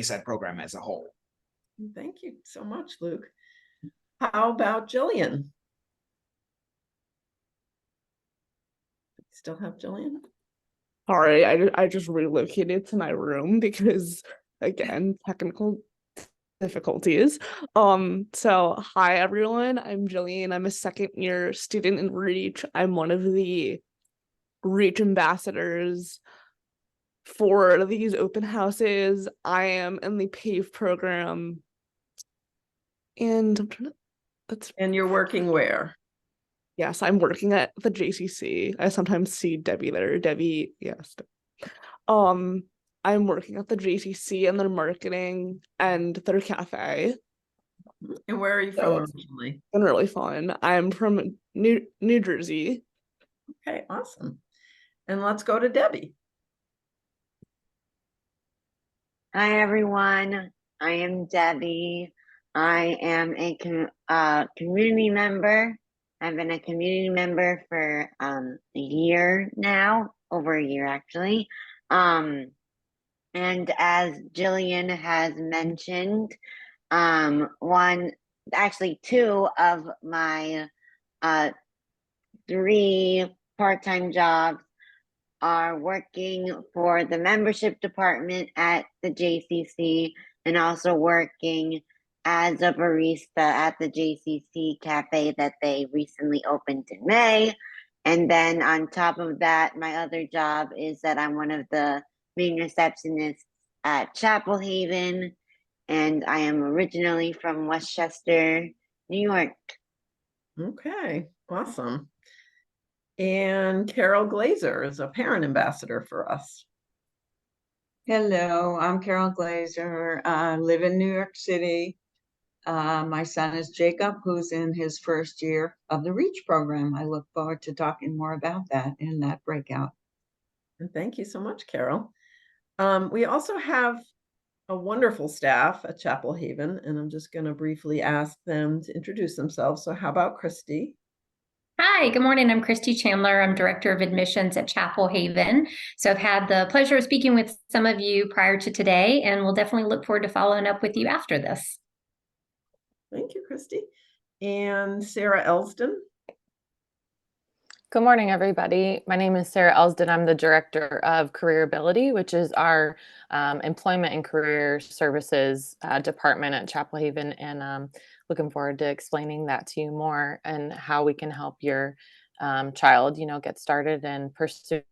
ASAP program as a whole. Thank you so much, Luke. How about Jillian? Still have Jillian? Sorry, I just relocated to my room because, again, technical difficulties. So hi everyone, I'm Jillian. I'm a second-year student in Reach. I'm one of the Reach ambassadors for these open houses. I am in the PAVE program, and I'm trying to, And you're working where? yes, I'm working at the JCC. I sometimes see Debbie there. Debbie, yes. I'm working at the JCC and their marketing and their cafe. And where are you from originally? It's been really fun. I'm from New Jersey. Okay, awesome. And let's go to Debbie. Hi, everyone. I am Debbie. I am a community member. I've been a community member for a year now, over a year actually. And as Jillian has mentioned, two of my 3 part-time jobs are working for the membership department at the JCC and also working as a barista at the JCC cafe that they recently opened in May. And then on top of that, my other job is that I'm one of the main receptionists at Chapel Haven, and I am originally from Westchester, New York. Okay, awesome. And Carol Glazer is a parent ambassador for us. Hello, I'm Carol Glazer. I live in New York City. My son is Jacob, who's in his first year of the REACH program. I look forward to talking more about that in that breakout. And thank you so much, Carol. We also have a wonderful staff at Chapel Haven, and I'm just going to briefly ask them to introduce themselves. So how about Christy? Hi, good morning. I'm Christy Chandler. I'm Director of Admissions at Chapel Haven. So I've had the pleasure of speaking with some of you prior to today, and we'll definitely look forward to following up with you after this. Thank you, Christy. And Sarah Elsden. Good morning, everybody. My name is Sarah Elsden. I'm the Director of Careerability, which is our employment and career services department at Chapel Haven, and looking forward to explaining that to you more and how we can help your child, get started and pursue.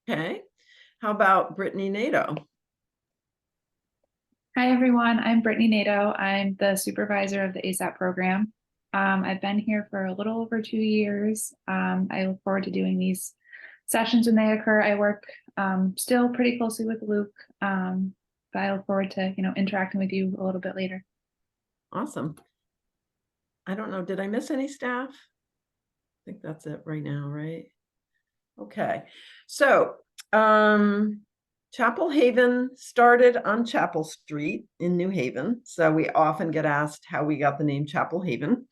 Okay. How about Brittany Nato? Hi, everyone. I'm Brittany Nato. I'm the supervisor of the ASAP program. I've been here for a little over 2 years. I look forward to doing these sessions when they occur. I work still pretty closely with Luke, but I look forward to interacting with you a little bit later. Awesome. I don't know, did I miss any staff? I think that's it right now, right? Okay. So Chapel Haven started on Chapel Street in New Haven. So we often get asked how we got the name Chapel Haven.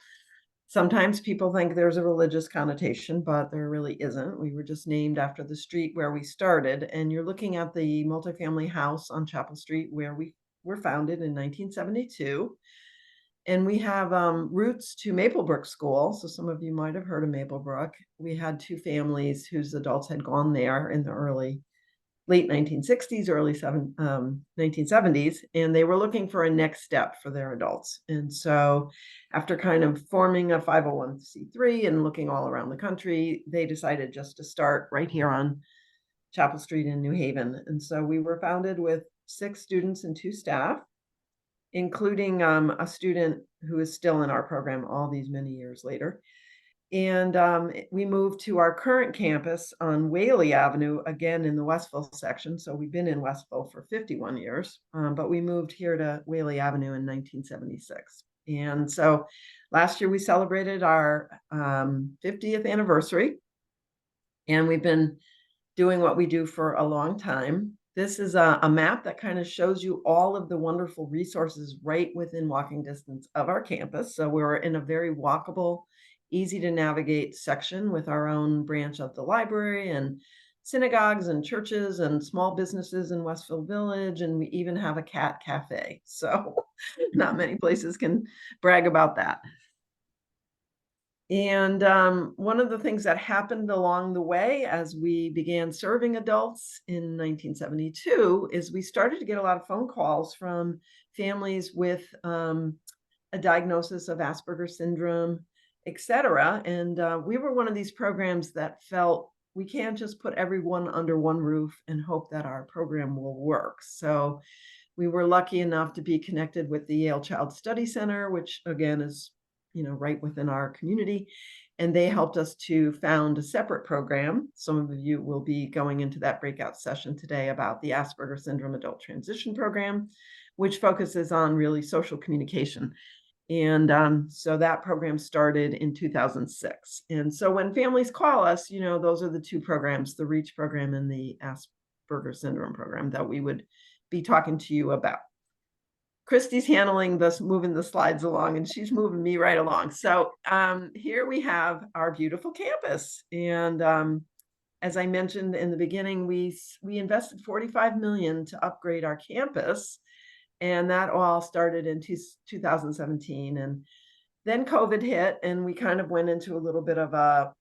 Sometimes people think there's a religious connotation, but there really isn't. We were just named after the street where we started. And you're looking at the multifamily house on Chapel Street where we were founded in 1972. And we have roots to Maplebrook School. So some of you might have heard of Maplebrook. We had 2 families whose adults had gone there in the late 1960s, early 1970s, and they were looking for a next step for their adults. And so after kind of forming a 501c3 and looking all around the country, they decided just to start right here on Chapel Street in New Haven. And so we were founded with 6 students and 2 staff, including a student who is still in our program all these many years later. And we moved to our current campus on Whaley Avenue, again in the Westville section. So we've been in Westville for 51 years, but we moved here to Whaley Avenue in 1976. And so last year we celebrated our 50th anniversary, and we've been doing what we do for a long time. This is a map that kind of shows you all of the wonderful resources right within walking distance of our campus. So we're in a very walkable, easy to navigate section with our own branch of the library and synagogues and churches and small businesses in Westville Village, and we even have a cat cafe. So not many places can brag about that. And one of the things that happened along the way as we began serving adults in 1972 is we started to get a lot of phone calls from families with a diagnosis of Asperger's syndrome, et cetera. And we were one of these programs that felt we can't just put everyone under one roof and hope that our program will work. So we were lucky enough to be connected with the Yale Child Study Center, which again is, right within our community. And they helped us to found a separate program. Some of you will be going into that breakout session today about the Asperger Syndrome Adult Transition Program, which focuses on really social communication. And so that program started in 2006. And so when families call us, those are the two programs, the REACH program and the Asperger Syndrome program that we would be talking to you about. Christy's handling this, moving the slides along, and she's moving me right along. So here we have our beautiful campus. And as I mentioned in the beginning, we invested $45 million to upgrade our campus. And that all started in 2017. And then COVID hit, and we kind of went into a little bit of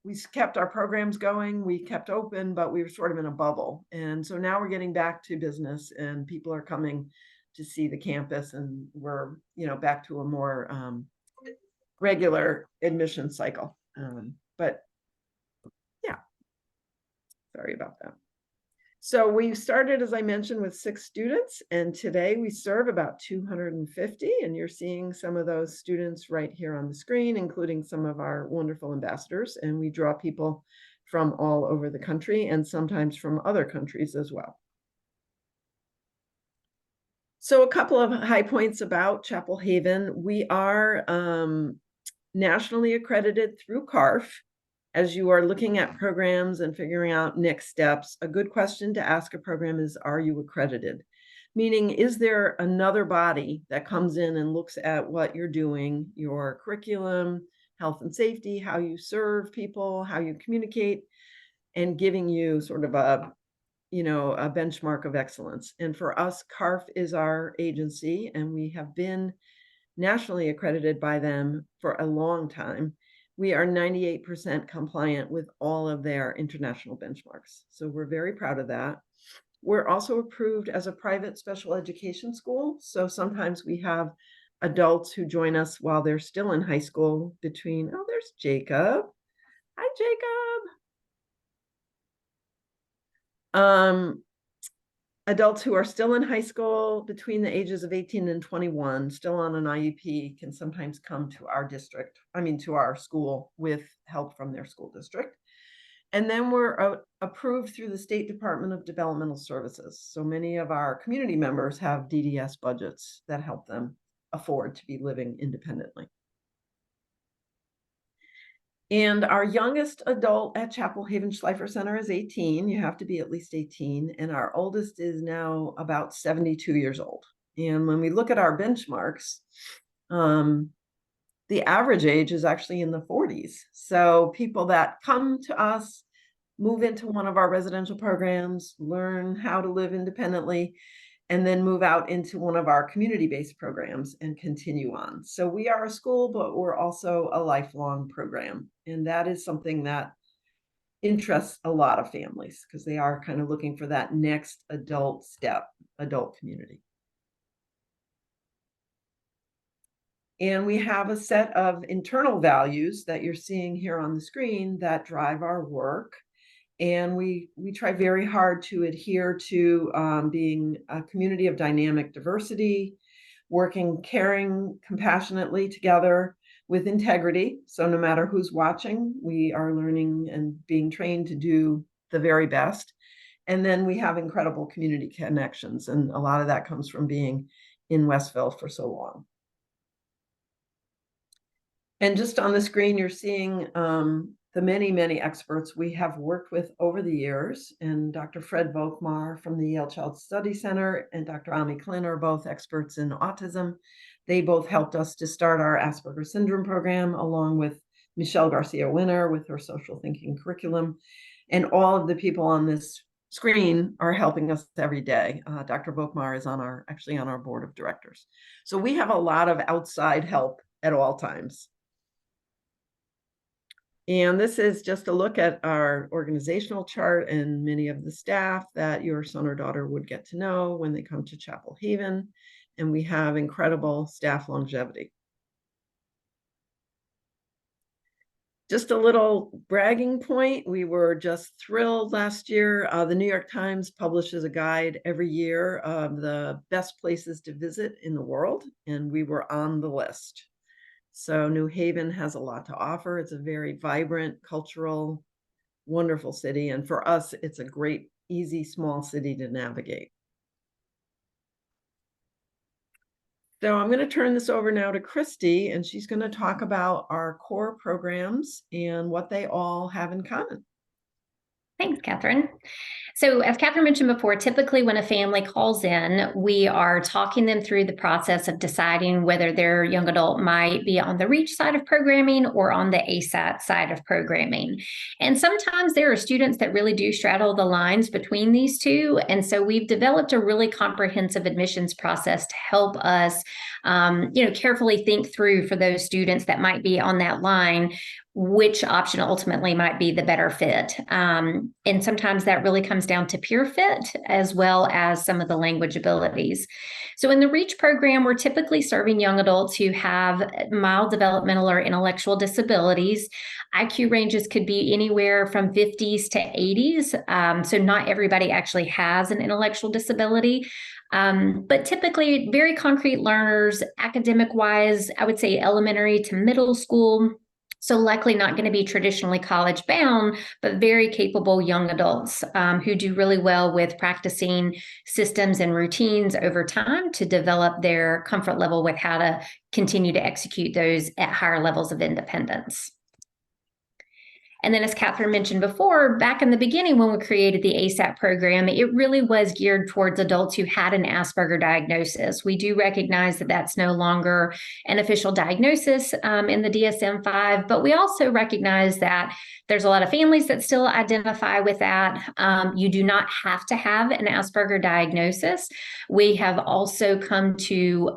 we kept our programs going, we kept open, but we were sort of in a bubble. And so now we're getting back to business, and people are coming to see the campus, and we're, back to a more regular admission cycle. But yeah, sorry about that. So we started, as I mentioned, with 6 students, and today we serve about 250, and you're seeing some of those students right here on the screen, including some of our wonderful ambassadors, and we draw people from all over the country and sometimes from other countries as well. So a couple of high points about Chapel Haven. We are nationally accredited through CARF. As you are looking at programs and figuring out next steps, a good question to ask a program is, are you accredited? Meaning, is there another body that comes in and looks at what you're doing, your curriculum, health and safety, how you serve people, how you communicate, and giving you sort of a benchmark of excellence. And for us, CARF is our agency, and we have been nationally accredited by them for a long time. We are 98% compliant with all of their international benchmarks. So we're very proud of that. We're also approved as a private special education school. So sometimes we have adults who join us while they're still in high school between, oh, there's Jacob. Hi, Jacob. Adults who are still in high school between the ages of 18 and 21, still on an IEP, can sometimes come to our to our school with help from their school district. And then we're approved through the State Department of Developmental Services. So many of our community members have DDS budgets that help them afford to be living independently. And our youngest adult at Chapel Haven Schleifer Center is 18. You have to be at least 18. And our oldest is now about 72 years old. And when we look at our benchmarks, the average age is actually in the 40s. So people that come to us, move into one of our residential programs, learn how to live independently, and then move out into one of our community-based programs and continue on. So we are a school, but we're also a lifelong program. And that is something that interests a lot of families because they are kind of looking for that next adult step, adult community. And we have a set of internal values that you're seeing here on the screen that drive our work. And we try very hard to adhere to being a community of dynamic diversity, working caring compassionately together with integrity. So no matter who's watching, we are learning and being trained to do the very best. And then we have incredible community connections. And a lot of that comes from being in Westville for so long. And just on the screen, you're seeing the many, many experts we have worked with over the years. And Dr. Fred Volkmar from the Yale Child Study Center and Dr. Ami Klin are both experts in autism. They both helped us to start our Asperger Syndrome program, along with Michelle Garcia Winner with her social thinking curriculum. And all of the people on this screen are helping us every day. Dr. Volkmar is actually on our board of directors. So we have a lot of outside help at all times. And this is just a look at our organizational chart and many of the staff that your son or daughter would get to know when they come to Chapel Haven. And we have incredible staff longevity. Just a little bragging point. We were just thrilled last year. The New York Times publishes a guide every year of the best places to visit in the world, and we were on the list. So New Haven has a lot to offer. It's a very vibrant, cultural, wonderful city. And for us, it's a great, easy, small city to navigate. So I'm going to turn this over now to Christy, and she's going to talk about our core programs and what they all have in common. Thanks, Catherine. So as Catherine mentioned before, typically when a family calls in, we are talking them through the process of deciding whether their young adult might be on the REACH side of programming or on the ASAT side of programming. And sometimes there are students that really do straddle the lines between these two. And so we've developed a really comprehensive admissions process to help us, carefully think through for those students that might be on that line, which option ultimately might be the better fit. And sometimes that really comes down to peer fit as well as some of the language abilities. So in the REACH program, we're typically serving young adults who have mild developmental or intellectual disabilities. IQ ranges could be anywhere from 50s to 80s. So not everybody actually has an intellectual disability. But typically very concrete learners, academic-wise, I would say elementary to middle school. So likely not going to be traditionally college bound, but very capable young adults who do really well with practicing systems and routines over time to develop their comfort level with how to continue to execute those at higher levels of independence. And then as Catherine mentioned before, back in the beginning when we created the ASAP program, it really was geared towards adults who had an Asperger diagnosis. We do recognize that that's no longer an official diagnosis in the DSM-5, but we also recognize that there's a lot of families that still identify with that. You do not have to have an Asperger diagnosis. We have also come to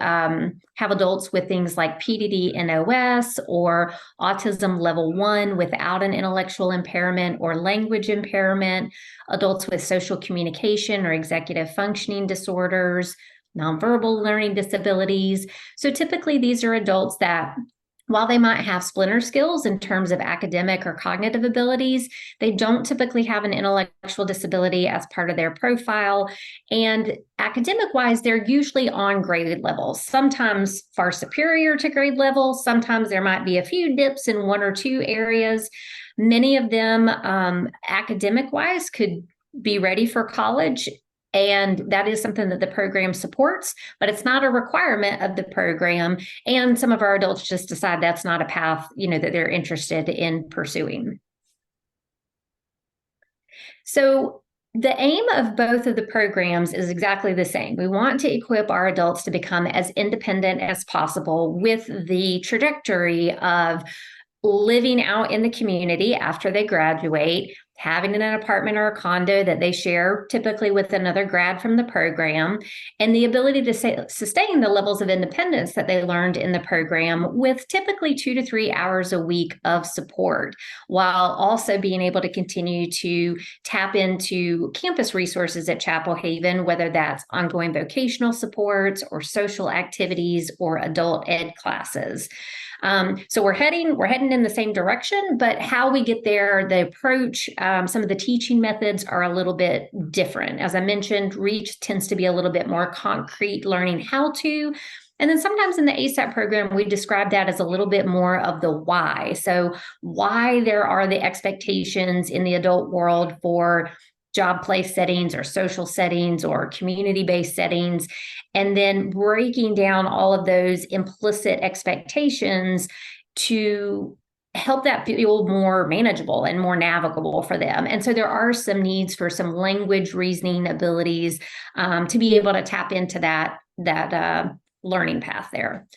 have adults with things like PDD-NOS or autism level 1 without an intellectual impairment or language impairment, adults with social communication or executive functioning disorders, nonverbal learning disabilities. So typically these are adults that, while they might have splinter skills in terms of academic or cognitive abilities, they don't typically have an intellectual disability as part of their profile. And academic-wise, they're usually on grade levels, sometimes far superior to grade level. Sometimes there might be a few dips in one or two areas. Many of them, academic-wise, could be ready for college. And that is something that the program supports, but it's not a requirement of the program. And some of our adults just decide that's not a path, that they're interested in pursuing. So the aim of both of the programs is exactly the same. We want to equip our adults to become as independent as possible with the trajectory of living out in the community after they graduate, having an apartment or a condo that they share typically with another grad from the program, and the ability to sustain the levels of independence that they learned in the program with typically 2 to 3 hours a week of support, while also being able to continue to tap into campus resources at Chapel Haven, whether that's ongoing vocational supports or social activities or adult ed classes. So we're heading in the same direction, but how we get there, the approach, some of the teaching methods are a little bit different. As I mentioned, REACH tends to be a little bit more concrete learning how to. And then sometimes in the ASAP program, we describe that as a little bit more of the why. So why there are the expectations in the adult world for job place settings or social settings or community-based settings, and then breaking down all of those implicit expectations to help that feel more manageable and more navigable for them. And so there are some needs for some language reasoning abilities to be able to tap into that learning path there.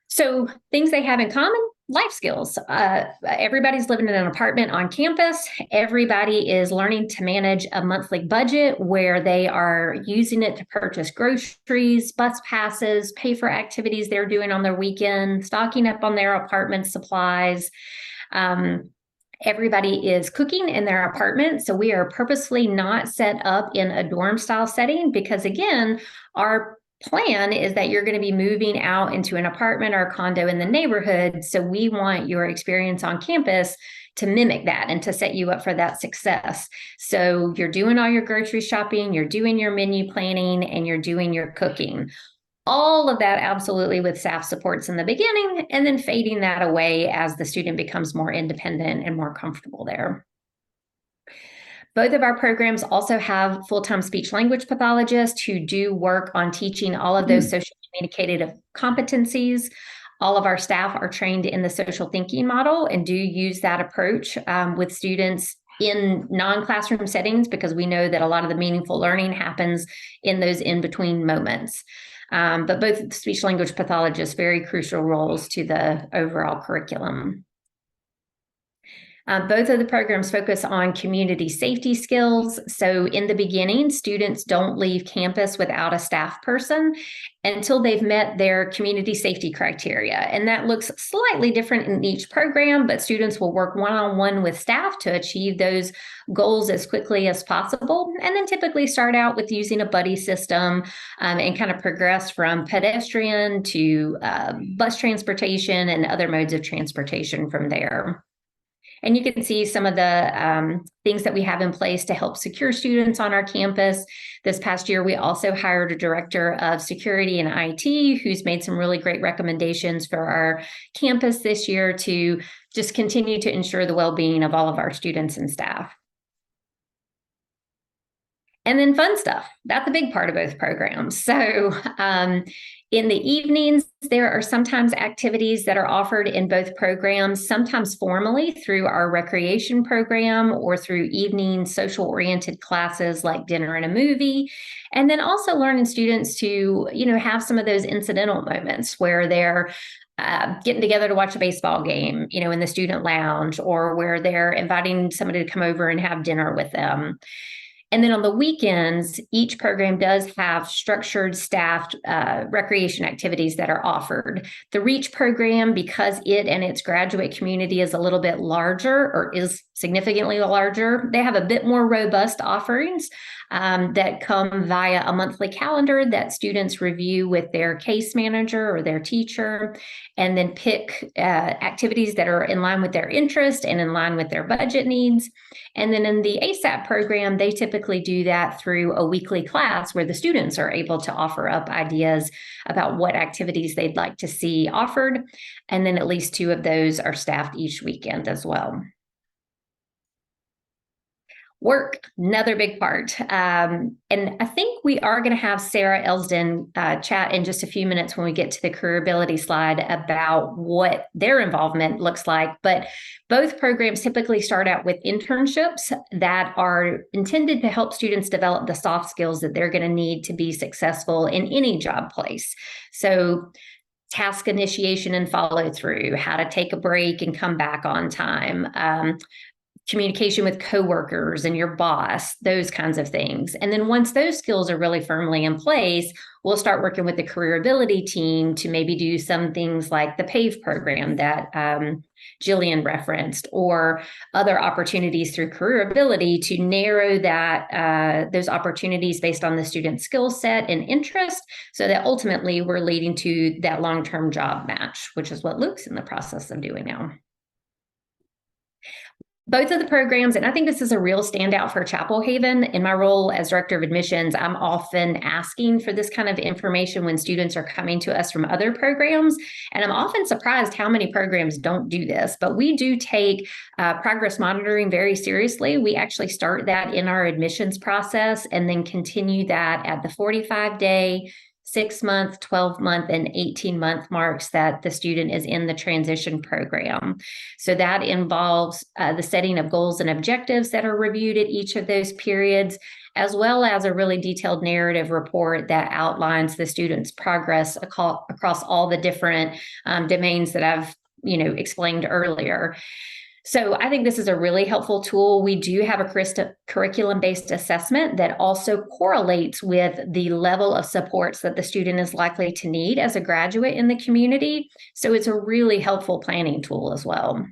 So things they have in common: life skills. Everybody's living in an apartment on campus. Everybody is learning to manage a monthly budget where they are using it to purchase groceries, bus passes, pay for activities they're doing on their weekend, stocking up on their apartment supplies. Everybody is cooking in their apartment. So we are purposely not set up in a dorm style setting because, again, our plan is that you're going to be moving out into an apartment or a condo in the neighborhood. So we want your experience on campus to mimic that and to set you up for that success. So you're doing all your grocery shopping, you're doing your menu planning, and you're doing your cooking. All of that absolutely with staff supports in the beginning, and then fading that away as the student becomes more independent and more comfortable there. Both of our programs also have full-time speech language pathologists who do work on teaching all of those social communicative competencies. All of our staff are trained in the social thinking model and do use that approach with students in non-classroom settings, because we know that a lot of the meaningful learning happens in those in-between moments. But both speech language pathologists, very crucial roles to the overall curriculum. Both of the programs focus on community safety skills. So in the beginning, students don't leave campus without a staff person until they've met their community safety criteria. And that looks slightly different in each program, but students will work one-on-one with staff to achieve those goals as quickly as possible. And then typically start out with using a buddy system and kind of progress from pedestrian to bus transportation and other modes of transportation from there. And you can see some of the things that we have in place to help secure students on our campus. This past year, we also hired a director of security and IT who's made some really great recommendations for our campus this year to just continue to ensure the well-being of all of our students and staff. And then fun stuff. That's a big part of both programs. So in the evenings, there are sometimes activities that are offered in both programs, sometimes formally through our recreation program or through evening social-oriented classes like dinner and a movie. And then also learning students to, have some of those incidental moments where they're getting together to watch a baseball game, in the student lounge, or where they're inviting somebody to come over and have dinner with them. And then on the weekends, each program does have structured, staffed recreation activities that are offered. The REACH program, because it and its graduate community is a little bit larger, or is significantly larger, they have a bit more robust offerings that come via a monthly calendar that students review with their case manager or their teacher, and then pick activities that are in line with their interest and in line with their budget needs. And then in the ASAP program, they typically do that through a weekly class where the students are able to offer up ideas about what activities they'd like to see offered. And then at least 2 of those are staffed each weekend as well. Work, another big part. And I think we are going to have Sarah Elsden chat in just a few minutes when we get to the careerability slide about what their involvement looks like. But both programs typically start out with internships that are intended to help students develop the soft skills that they're going to need to be successful in any job place. So task initiation and follow through, how to take a break and come back on time, communication with coworkers and your boss, those kinds of things. And then once those skills are really firmly in place, we'll start working with the careerability team to maybe do some things like the PAVE program that Jillian referenced, or other opportunities through careerability to narrow that those opportunities based on the student's skill set and interest, so that ultimately we're leading to that long-term job match, which is what Luke's in the process of doing now. Both of the programs, and I think this is a real standout for Chapel Haven. In my role as director of admissions, I'm often asking for this kind of information when students are coming to us from other programs. And I'm often surprised how many programs don't do this, but we do take progress monitoring very seriously. We actually start that in our admissions process and then continue that at the 45-day, 6-month, 12-month, and 18-month marks that the student is in the transition program. So that involves the setting of goals and objectives that are reviewed at each of those periods, as well as a really detailed narrative report that outlines the student's progress across all the different domains that I've explained earlier. So I think this is a really helpful tool. We do have a curriculum-based assessment that also correlates with the level of supports that the student is likely to need as a graduate in the community. So it's a really helpful planning tool as well.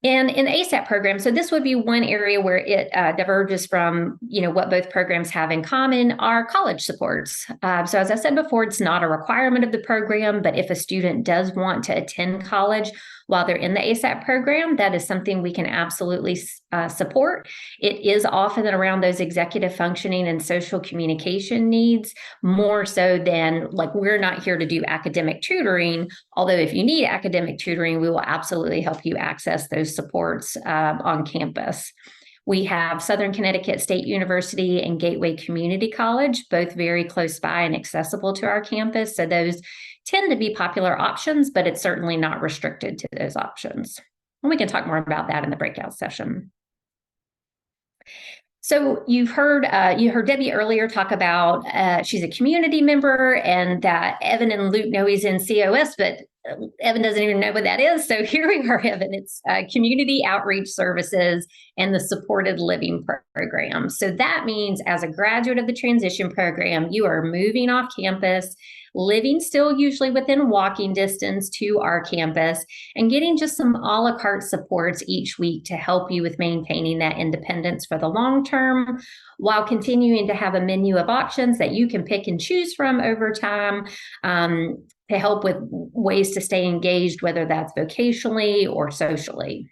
And in the ASAP program, so this would be one area where it diverges from, what both programs have in common, are college supports. So as I said before, it's not a requirement of the program, but if a student does want to attend college while they're in the ASAP program, that is something we can absolutely support. It is often around those executive functioning and social communication needs, more so than we're not here to do academic tutoring. Although if you need academic tutoring, we will absolutely help you access those supports on campus. We have Southern Connecticut State University and Gateway Community College, both very close by and accessible to our campus. So those tend to be popular options, but it's certainly not restricted to those options. And we can talk more about that in the breakout session. So you heard Debbie earlier talk about she's a community member, and that Evan and Luke know he's in COS, but Evan doesn't even know what that is. So here we are, Evan. It's Community Outreach Services and the Supported Living Program. So that means as a graduate of the transition program, you are moving off campus, living still usually within walking distance to our campus, and getting just some a la carte supports each week to help you with maintaining that independence for the long term, while continuing to have a menu of options that you can pick and choose from over time to help with ways to stay engaged, whether that's vocationally or socially.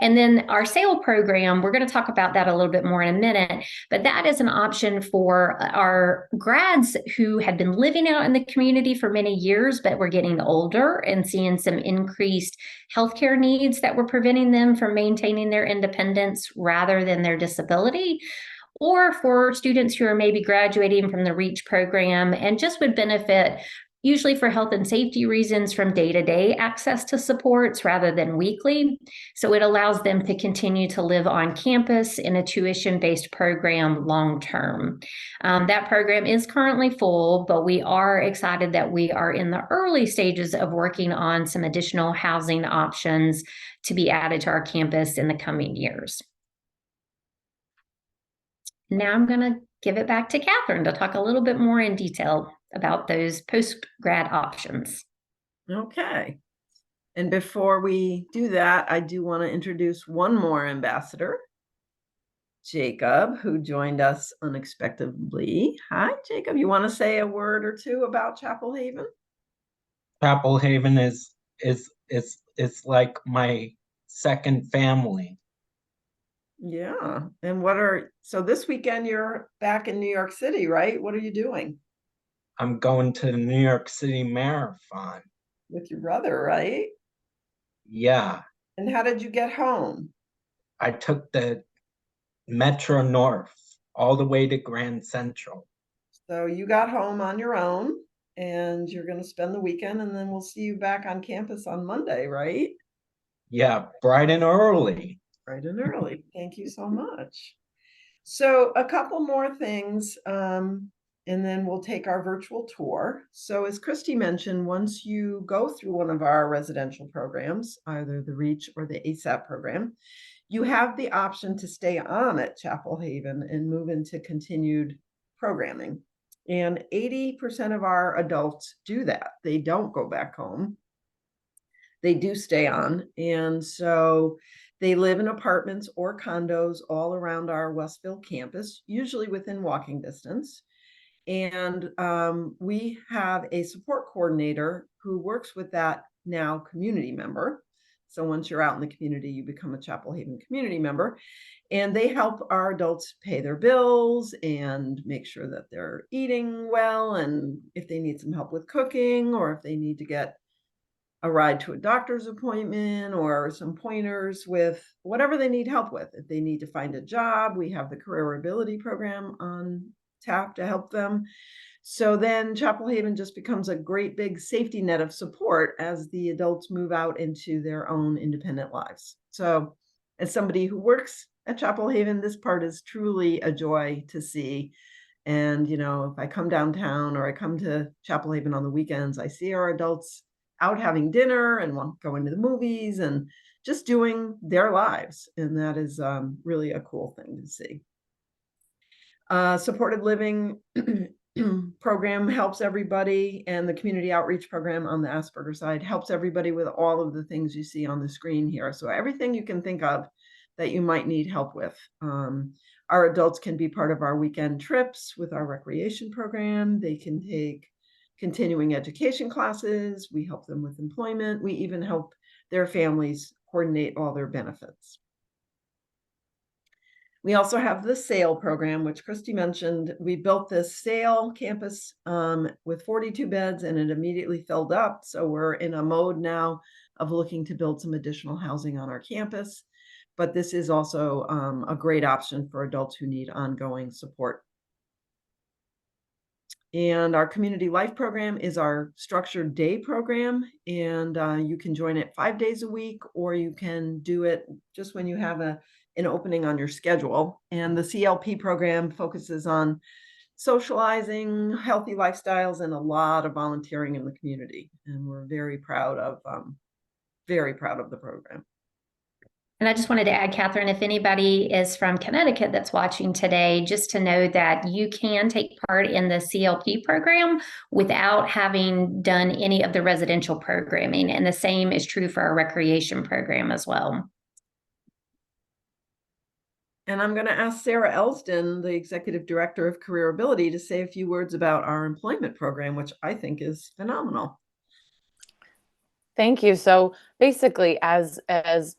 And then our SAIL program, we're going to talk about that a little bit more in a minute, but that is an option for our grads who had been living out in the community for many years, but were getting older and seeing some increased healthcare needs that were preventing them from maintaining their independence rather than their disability. Or for students who are maybe graduating from the REACH program and just would benefit usually for health and safety reasons from day-to-day access to supports rather than weekly. So it allows them to continue to live on campus in a tuition-based program long-term. That program is currently full, but we are excited that we are in the early stages of working on some additional housing options to be added to our campus in the coming years. Now I'm going to give it back to Catherine to talk a little bit more in detail about those post-grad options. Okay. And before we do that, I do want to introduce one more ambassador, Jacob, who joined us unexpectedly. Hi, Jacob. You want to say a word or two about Chapel Haven? Chapel Haven is like my second family. Yeah. And so this weekend you're back in New York City, right? What are you doing? I'm going to the New York City Marathon. With your brother, right? Yeah. And how did you get home? I took the Metro North all the way to Grand Central. So you got home on your own, and you're going to spend the weekend, and then we'll see you back on campus on Monday, right? Yeah, bright and early. Bright and early. Thank you so much. So a couple more things, and then we'll take our virtual tour. So as Christy mentioned, once you go through one of our residential programs, either the REACH or the ASAP program, you have the option to stay on at Chapel Haven and move into continued programming. And 80% of our adults do that. They don't go back home. They do stay on. And so they live in apartments or condos all around our Westville campus, usually within walking distance. And we have a support coordinator who works with that now community member. So once you're out in the community, you become a Chapel Haven community member. And they help our adults pay their bills and make sure that they're eating well. And if they need some help with cooking, or if they need to get a ride to a doctor's appointment or some pointers with whatever they need help with. If they need to find a job, we have the Career Ability Program on tap to help them. So then Chapel Haven just becomes a great big safety net of support as the adults move out into their own independent lives. So as somebody who works at Chapel Haven, this part is truly a joy to see. And, you know, if I come downtown or I come to Chapel Haven on the weekends, I see our adults out having dinner and going to the movies and just doing their lives. And that is really a cool thing to see. Supported living program helps everybody, and the community outreach program on the Asperger side helps everybody with all of the things you see on the screen here. So everything you can think of that you might need help with. Our adults can be part of our weekend trips with our recreation program. They can take continuing education classes. We help them with employment. We even help their families coordinate all their benefits. We also have the SAIL program, which Christy mentioned. We built this SAIL campus with 42 beds, and it immediately filled up. So we're in a mode now of looking to build some additional housing on our campus. But this is also a great option for adults who need ongoing support. And our community life program is our structured day program. And you can join it 5 days a week, or you can do it just when you have an opening on your schedule. And the CLP program focuses on socializing, healthy lifestyles, and a lot of volunteering in the community. And we're very proud of the program. And I just wanted to add, Catherine, if anybody is from Connecticut that's watching today, just to know that you can take part in the CLP program without having done any of the residential programming. And the same is true for our recreation program as well. And I'm going to ask Sarah Elsden, the Executive Director of Careerability, to say a few words about our employment program, which I think is phenomenal. Thank you. So basically, as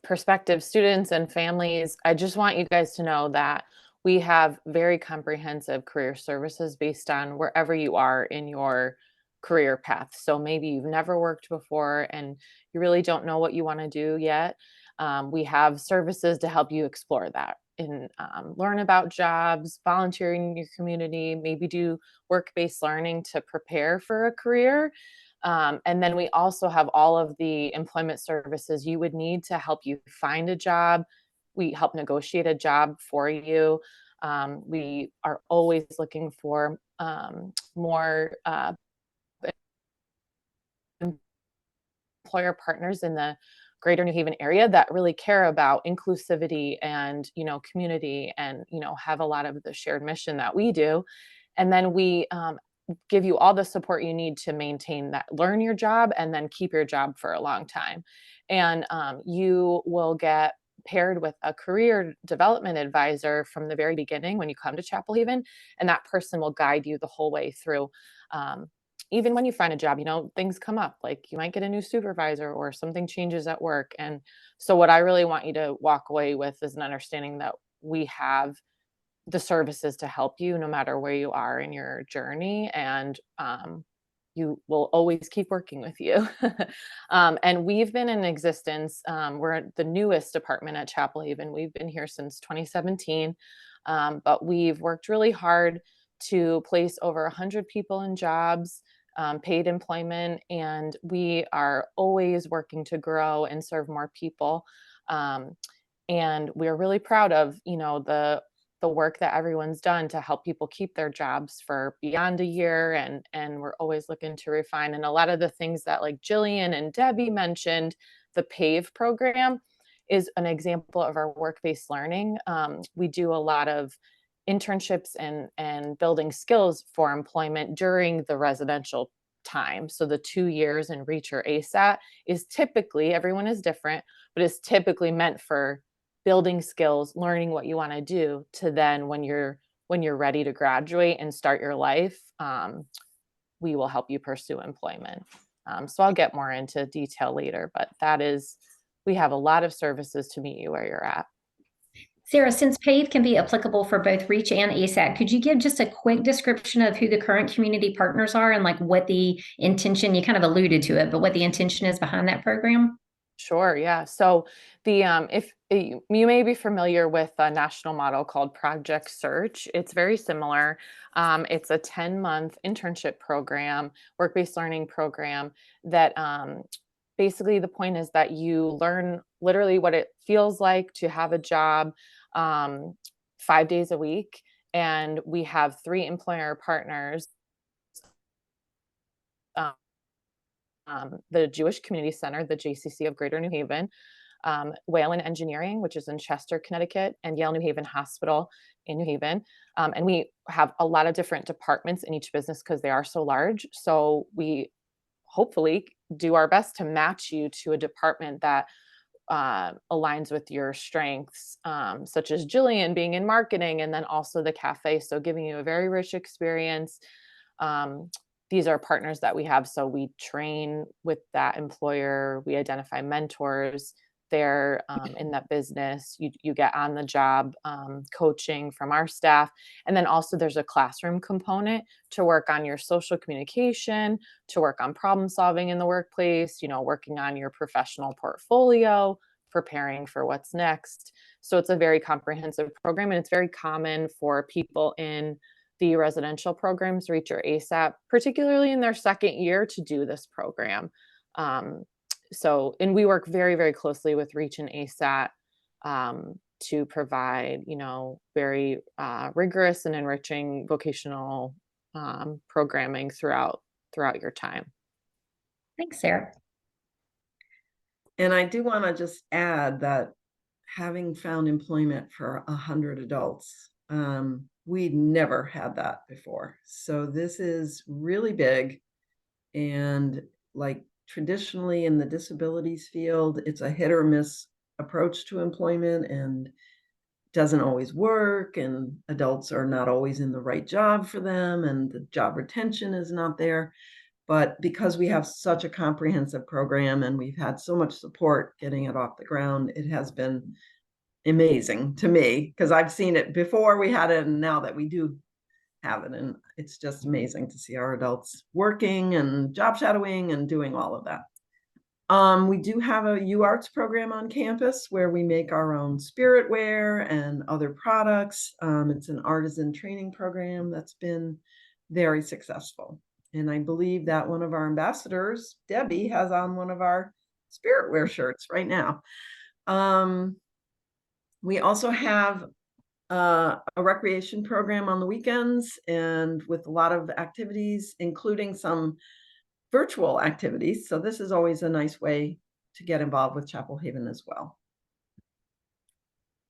prospective students and families, I just want you guys to know that we have very comprehensive career services based on wherever you are in your career path. So maybe you've never worked before and you really don't know what you want to do yet. We have services to help you explore that and learn about jobs, volunteering in your community, maybe do work-based learning to prepare for a career. And then we also have all of the employment services you would need to help you find a job. We help negotiate a job for you. We are always looking for more employer partners in the greater New Haven area that really care about inclusivity and, community and, have a lot of the shared mission that we do. And then we give you all the support you need to maintain that, learn your job, and then keep your job for a long time. And you will get paired with a career development advisor from the very beginning when you come to Chapel Haven, and that person will guide you the whole way through. Even when you find a job, things come up, like you might get a new supervisor or something changes at work. And so what I really want you to walk away with is an understanding that we have the services to help you no matter where you are in your journey, and you will always keep working with you. And we've been in existence. We're the newest department at Chapel Haven. We've been here since 2017, but we've worked really hard to place over 100 people in jobs, paid employment, and we are always working to grow and serve more people. And we're really proud of, the work that everyone's done to help people keep their jobs for beyond a year. And we're always looking to refine. And a lot of the things that like Jillian and Debbie mentioned, the PAVE program is an example of our work-based learning. We do a lot of internships and building skills for employment during the residential time. So the 2 years in REACH or ASAT is typically, everyone is different, but it's typically meant for building skills, learning what you want to do, to then when you're ready to graduate and start your life, we will help you pursue employment. So I'll get more into detail later, but we have a lot of services to meet you where you're at. Sarah, since PAVE can be applicable for both REACH and ASAT, could you give just a quick description of who the current community partners are and like what the intention, you kind of alluded to it, but what the intention is behind that program? Sure. Yeah. So if you may be familiar with a national model called Project Search, it's very similar. It's a 10-month internship program, work-based learning program that basically the point is that you learn literally what it feels like to have a job 5 days a week. And we have 3 employer partners. The Jewish Community Center, the JCC of Greater New Haven, Whalen Engineering, which is in Chester, Connecticut, and Yale New Haven Hospital in New Haven. And we have a lot of different departments in each business because they are so large. So we hopefully do our best to match you to a department that aligns with your strengths, such as Jillian being in marketing, and then also the cafe. So giving you a very rich experience. These are partners that we have. So we train with that employer, we identify mentors there in that business. You get on the job coaching from our staff. And then also there's a classroom component to work on your social communication, to work on problem solving in the workplace, working on your professional portfolio, preparing for what's next. So it's a very comprehensive program, and it's very common for people in the residential programs, REACH or ASAP, particularly in their second year, to do this program. And we work very, very closely with REACH and ASAP to provide, very rigorous and enriching vocational programming throughout your time. Thanks, Sarah. And I do want to just add that having found employment for 100 adults, we'd never had that before. So this is really big. And like traditionally in the disabilities field, it's a hit or miss approach to employment and doesn't always work. And adults are not always in the right job for them. And the job retention is not there. But because we have such a comprehensive program and we've had so much support getting it off the ground, it has been amazing to me, because I've seen it before we had it and now that we do have it. And it's just amazing to see our adults working and job shadowing and doing all of that. We do have a UArts program on campus where we make our own spirit wear and other products. It's an artisan training program that's been very successful. And I believe that one of our ambassadors, Debbie, has on one of our spirit wear shirts right now. We also have a recreation program on the weekends and with a lot of activities, including some virtual activities. So this is always a nice way to get involved with Chapel Haven as well.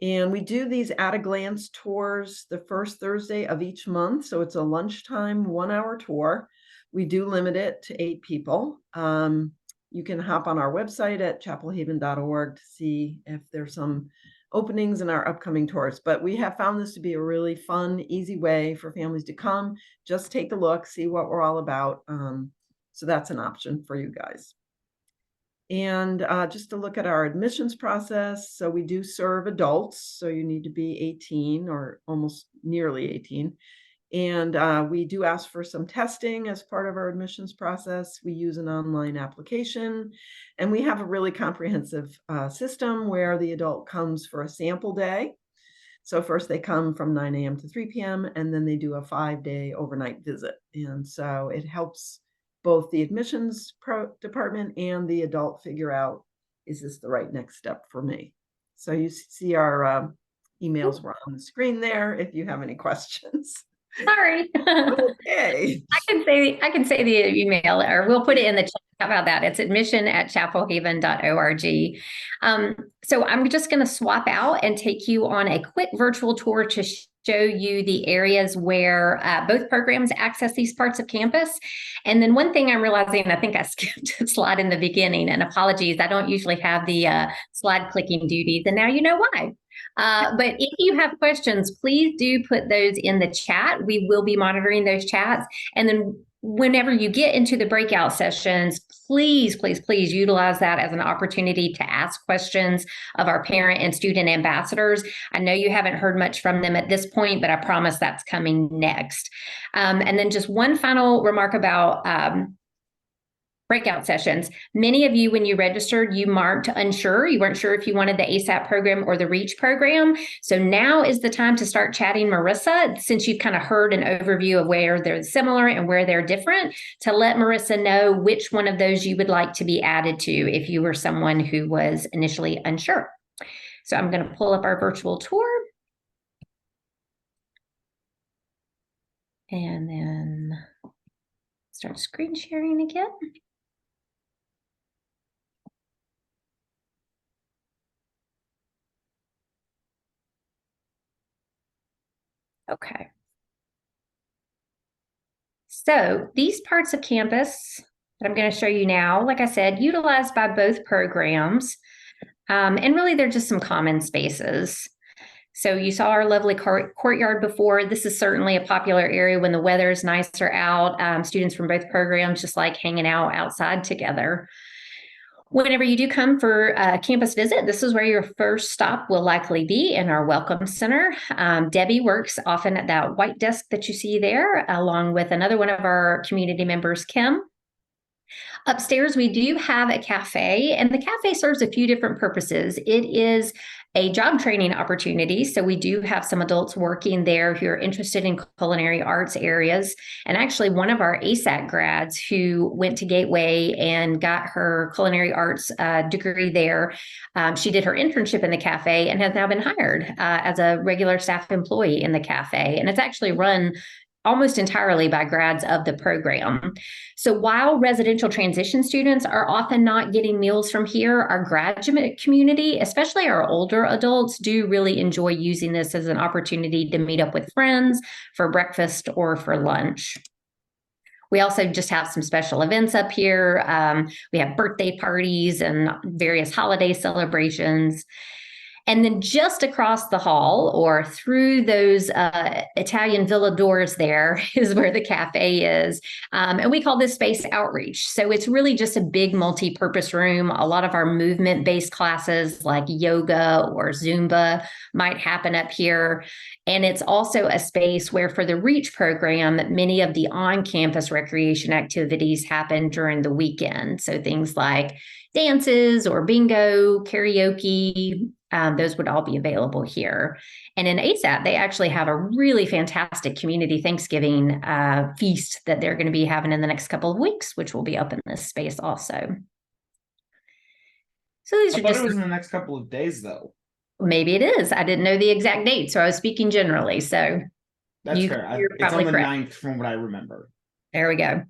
And we do these at a glance tours the first Thursday of each month. So it's a lunchtime 1-hour tour. We do limit it to 8 people. You can hop on our website at chapelhaven.org to see if there's some openings in our upcoming tours. But we have found this to be a really fun, easy way for families to come, just take a look, see what we're all about. So that's an option for you guys. And just to look at our admissions process. So we do serve adults. So you need to be 18 or almost nearly 18. And we do ask for some testing as part of our admissions process. We use an online application, and we have a really comprehensive system where the adult comes for a sample day. So first they come from 9 a.m. to 3 p.m. and then they do a 5-day overnight visit. And so it helps both the admissions department and the adult figure out, is this the right next step for me? So you see our emails were on the screen there if you have any questions. Sorry. Okay. I can say the email, or we'll put it in the chat. How about that? It's admission@chapelhaven.org. So I'm just going to swap out and take you on a quick virtual tour to show you the areas where both programs access these parts of campus. And then one thing I'm realizing, I think I skipped a slide in the beginning, and apologies, I don't usually have the slide clicking duties, and now you know why. But if you have questions, please do put those in the chat. We will be monitoring those chats. And then whenever you get into the breakout sessions, please, please, please utilize that as an opportunity to ask questions of our parent and student ambassadors. I know you haven't heard much from them at this point, but I promise that's coming next. And then just one final remark about breakout sessions. Many of you, when you registered, you marked unsure. You weren't sure if you wanted the ASAP program or the REACH program. So now is the time to start chatting Marissa, since you've kind of heard an overview of where they're similar and where they're different, to let Marissa know which one of those you would like to be added to if you were someone who was initially unsure. So I'm going to pull up our virtual tour. And then start screen sharing again. Okay. So these parts of campus that I'm going to show you now, like I said, utilized by both programs. And really, they're just some common spaces. So you saw our lovely courtyard before. This is certainly a popular area when the weather is nicer out. Students from both programs just like hanging out outside together. Whenever you do come for a campus visit, this is where your first stop will likely be, in our Welcome Center. Debbie works often at that white desk that you see there, along with another one of our community members, Kim. Upstairs, we do have a cafe, and the cafe serves a few different purposes. It is a job training opportunity, so we do have some adults working there who are interested in culinary arts areas. And actually, one of our ASAT grads who went to Gateway and got her culinary arts degree there, she did her internship in the cafe and has now been hired as a regular staff employee in the cafe. And it's actually run almost entirely by grads of the program. So while residential transition students are often not getting meals from here, our graduate community, especially our older adults, do really enjoy using this as an opportunity to meet up with friends for breakfast or for lunch. We also just have some special events up here. We have birthday parties and various holiday celebrations. And then just across the hall, or through those Italian villa doors there, is where the cafe is. And we call this space Outreach. So it's really just a big multi-purpose room. A lot of our movement-based classes like yoga or Zumba might happen up here. And it's also a space where, for the REACH program, many of the on-campus recreation activities happen during the weekend. So things like dances or bingo, karaoke, those would all be available here. And in ASAT, they actually have a really fantastic community Thanksgiving feast that they're going to be having in the next couple of weeks, which will be up in this space also. So these I are thought just it was in the next couple of days, though. Maybe it is. I didn't know the exact date, so I was speaking generally. So That's you're fair. It's probably on the correct. 9th from what I remember. There we go.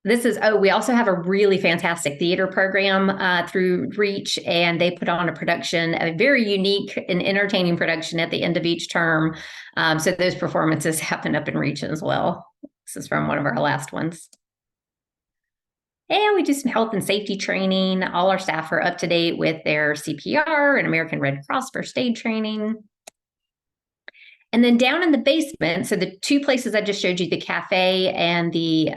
This is, we also have a really fantastic theater program through REACH, and they put on a production, a very unique and entertaining production at the end of each term. So those performances happen up in REACH as well. This is from one of our last ones. And we do some health and safety training. All our staff are up to date with their CPR and American Red Cross first aid training. And then down in the basement, so the two places I just showed you, the cafe and the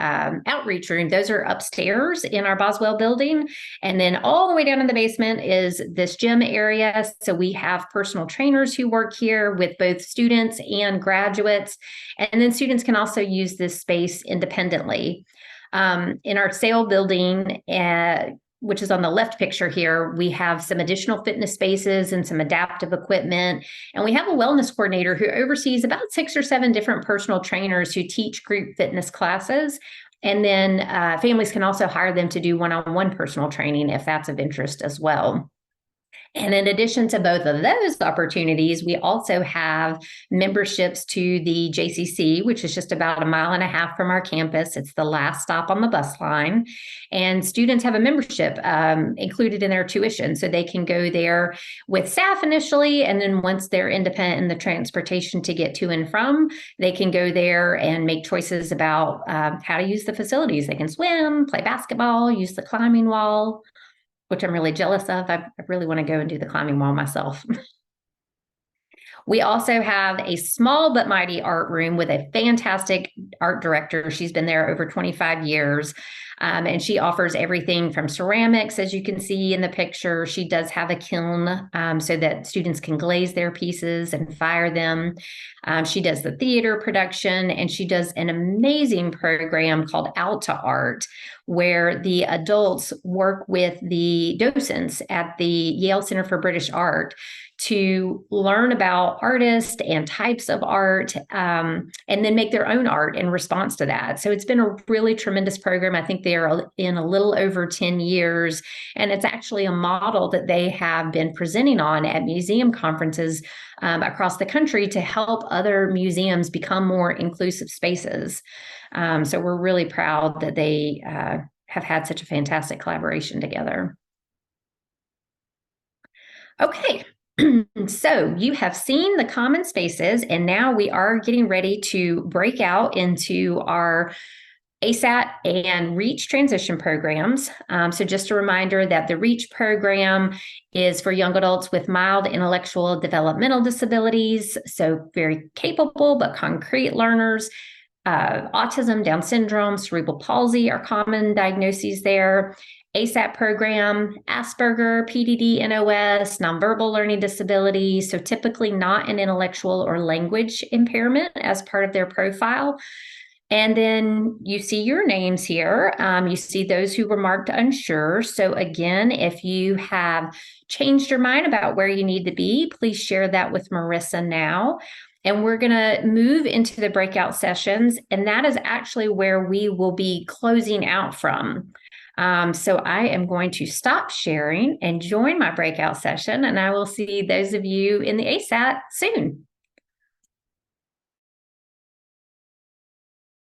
outreach room, those are upstairs in our Boswell building. And then all the way down in the basement is this gym area. So we have personal trainers who work here with both students and graduates. And then students can also use this space independently. In our sale building, which is on the left picture here, we have some additional fitness spaces and some adaptive equipment. And we have a wellness coordinator who oversees about 6 or 7 different personal trainers who teach group fitness classes. And then families can also hire them to do one-on-one personal training if that's of interest as well. And in addition to both of those opportunities, we also have memberships to the JCC, which is just about 1.5 miles from our campus. It's the last stop on the bus line. And students have a membership included in their tuition. So they can go there with staff initially. And then once they're independent in the transportation to get to and from, they can go there and make choices about how to use the facilities. They can swim, play basketball, use the climbing wall, which I'm really jealous of. I really want to go and do the climbing wall myself. We also have a small but mighty art room with a fantastic art director. She's been there over 25 years. And she offers everything from ceramics, as you can see in the picture. She does have a kiln so that students can glaze their pieces and fire them. She does the theater production, and she does an amazing program called Out to Art, where the adults work with the docents at the Yale Center for British Art to learn about artists and types of art, and then make their own art in response to that. So it's been a really tremendous program. I think they are in a little over 10 years, and it's actually a model that they have been presenting on at museum conferences across the country to help other museums become more inclusive spaces. So we're really proud that they have had such a fantastic collaboration together. Okay. So you have seen the common spaces, and now we are getting ready to break out into our ASAT and REACH transition programs. So just a reminder that the REACH program is for young adults with mild intellectual developmental disabilities, so very capable but concrete learners. Autism, Down syndrome, cerebral palsy are common diagnoses there. ASAP program, Asperger, PDD, NOS, nonverbal learning disability, so typically not an intellectual or language impairment as part of their profile. And then you see your names here. You see those who were marked unsure. So again, if you have changed your mind about where you need to be, please share that with Marissa now. And we're going to move into the breakout sessions, and that is actually where we will be closing out from. So I am going to stop sharing and join my breakout session, and I will see those of you in the ASAT soon.